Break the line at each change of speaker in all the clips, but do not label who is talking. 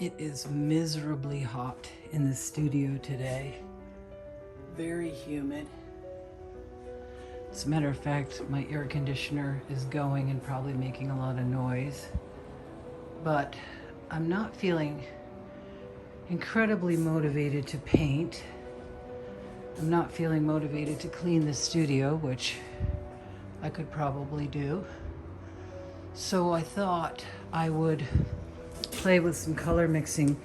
It is miserably hot in the studio today. Very humid. As a matter of fact, my air conditioner is going and probably making a lot of noise. But I'm not feeling incredibly motivated to paint. I'm not feeling motivated to clean the studio, which I could probably do. So I thought I would play with some color mixing.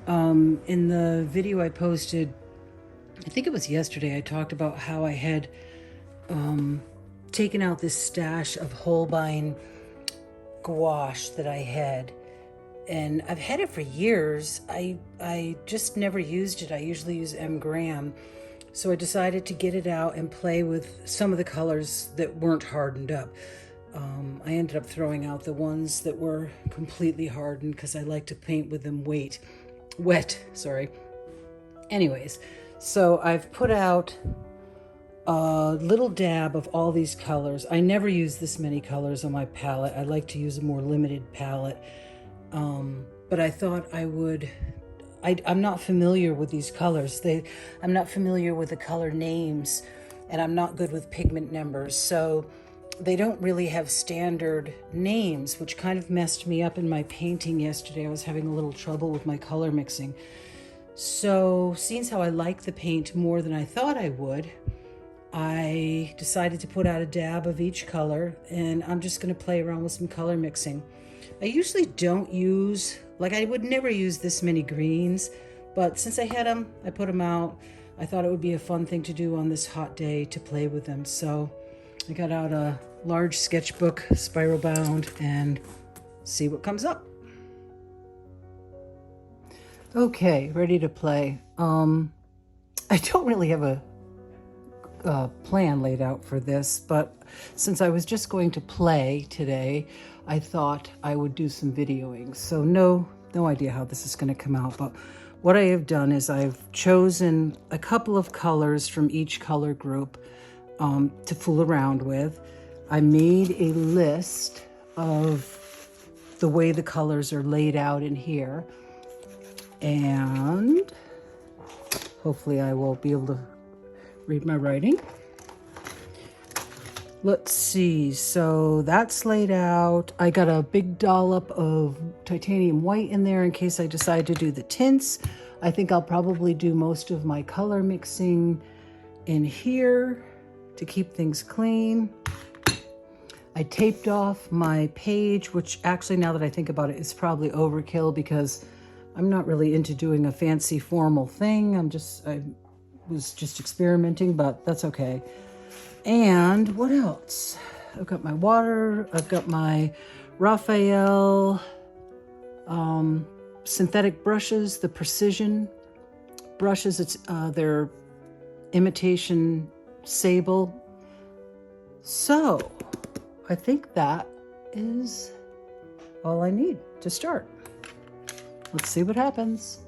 In the video I posted, I think it was yesterday, I talked about how I had taken out this stash of Holbein Gouache that I had. And I've had it for years. I just never used it. I usually use M. Graham. So I decided to get it out and play with some of the colors that weren't hardened up. I ended up throwing out the ones that were completely hardened because I like to paint with them wet. Anyways, so I've put out a little dab of all these colors. I never use this many colors on my palette. I like to use a more limited palette. But I thought I would... I'm not familiar with these colors. I'm not familiar with the color names, and I'm not good with pigment numbers. So they don't really have standard names, which kind of messed me up in my painting yesterday. I was having a little trouble with my color mixing. So seeing how I like the paint more than I thought I would, I decided to put out a dab of each color, and I'm just going to play around with some color mixing. I usually don't use, I would never use this many greens, but since I had them, I put them out. I thought it would be a fun thing to do on this hot day to play with them. So I got out a large sketchbook, spiral bound, and see what comes up. Okay, ready to play. I don't really have a plan laid out for this, but since I was just going to play today, I thought I would do some videoing. So no idea how this is going to come out, but what I have done is I've chosen a couple of colors from each color group to fool around with. I made a list of the way the colors are laid out in here, and hopefully I will be able to read my writing. Let's see, so that's laid out. I got a big dollop of titanium white in there in case I decide to do the tints. I think I'll probably do most of my color mixing in here to keep things clean. I taped off my page, which actually, now that I think about it, is probably overkill because I'm not really into doing a fancy formal thing. I was just experimenting, but that's okay. And what else? I've got my water, I've got my Raphael synthetic brushes, the precision brushes. They're imitation sable. So I think that is all I need to start. Let's see what happens.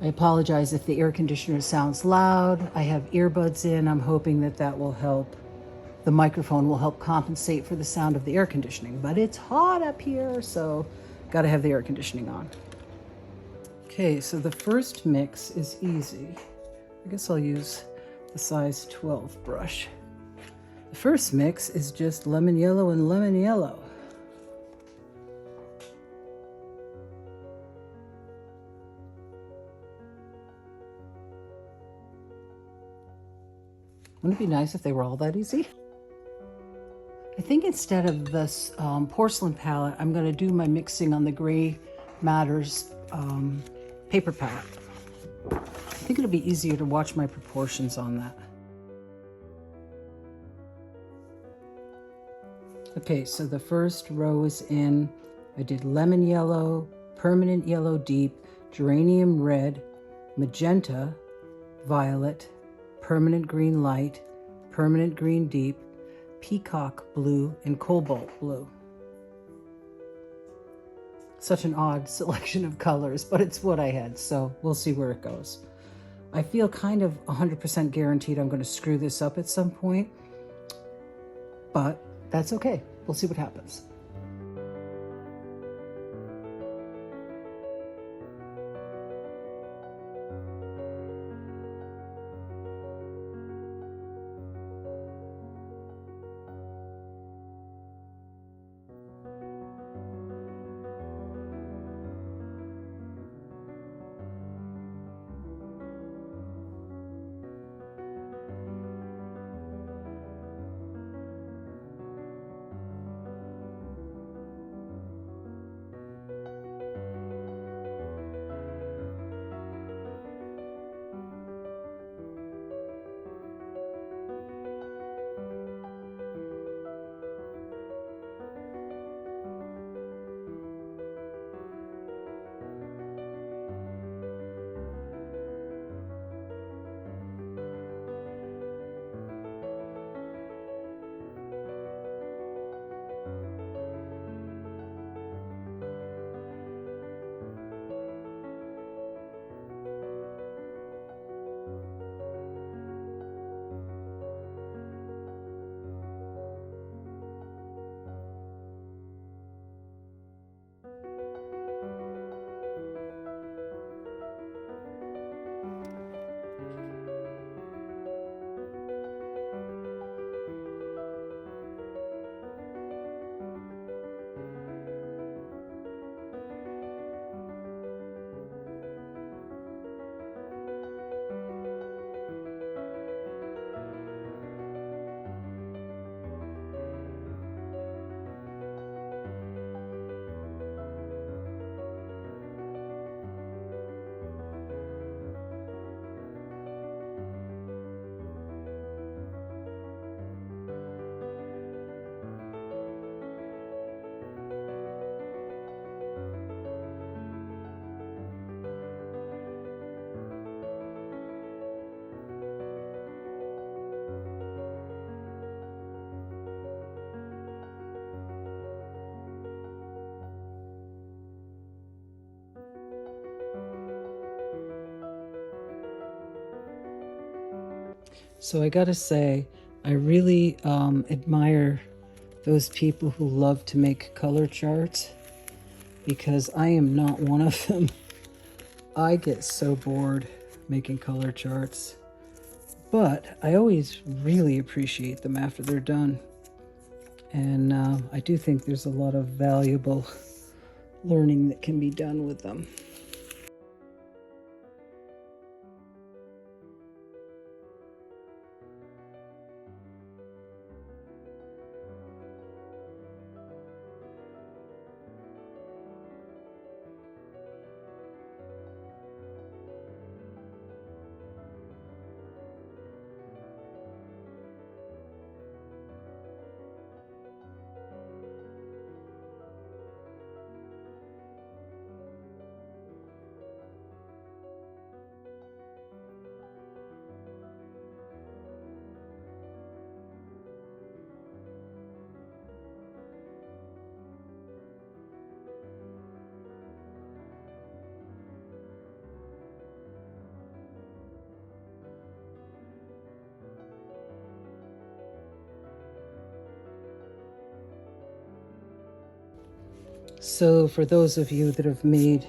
I apologize if the air conditioner sounds loud. I have earbuds in. I'm hoping that will help. The microphone will help compensate for the sound of the air conditioning, but it's hot up here, so gotta have the air conditioning on. Okay, so the first mix is easy. I guess I'll use the size 12 brush. The first mix is just lemon yellow and lemon yellow. Wouldn't it be nice if they were all that easy? I think instead of this porcelain palette, I'm going to do my mixing on the Gray Matters paper palette. I think it'll be easier to watch my proportions on that. Okay, so the first row is in. I did lemon yellow, permanent yellow deep, geranium red, magenta, violet, permanent green light, permanent green deep, peacock blue, and cobalt blue. Such an odd selection of colors, but it's what I had, so we'll see where it goes. I feel kind of 100% guaranteed I'm going to screw this up at some point, but that's okay. We'll see what happens. So I gotta say, I really admire those people who love to make color charts, because I am not one of them. I get so bored making color charts, but I always really appreciate them after they're done. And I do think there's a lot of valuable learning that can be done with them. So for those of you that have made,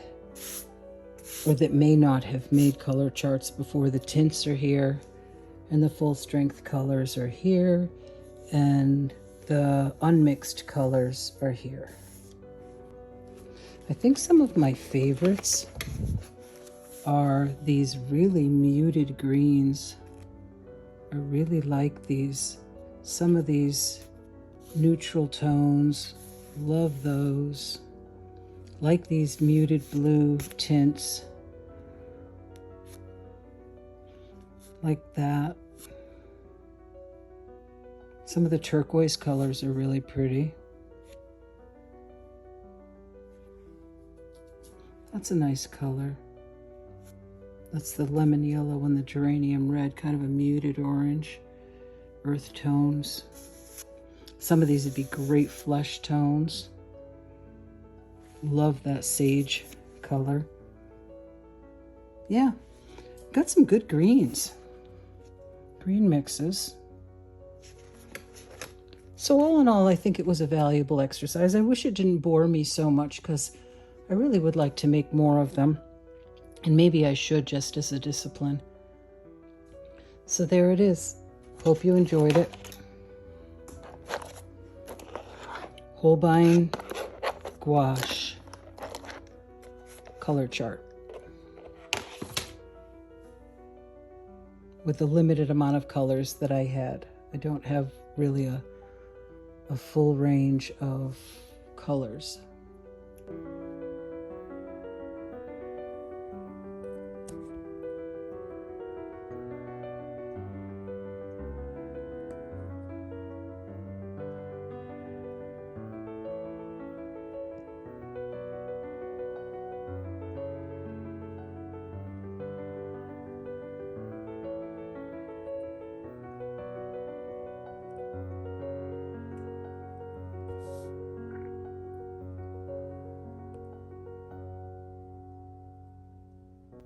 or that may not have made color charts before, the tints are here and the full strength colors are here and the unmixed colors are here. I think some of my favorites are these really muted greens. I really like these. Some of these neutral tones, love those. Like these muted blue tints, like that. Some of the turquoise colors are really pretty. That's a nice color. That's the lemon yellow and the geranium red, kind of a muted orange, earth tones. Some of these would be great flesh tones. Love that sage color. Yeah, got some good greens. Green mixes. So all in all, I think it was a valuable exercise. I wish it didn't bore me so much, because I really would like to make more of them. And maybe I should, just as a discipline. So there it is. Hope you enjoyed it. Holbein Gouache color chart with the limited amount of colors that I had. I don't have really a full range of colors.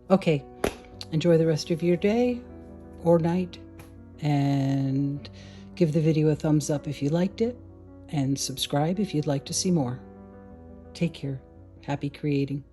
Okay, enjoy the rest of your day or night, and give the video a thumbs up if you liked it, and subscribe if you'd like to see more. Take care. Happy creating.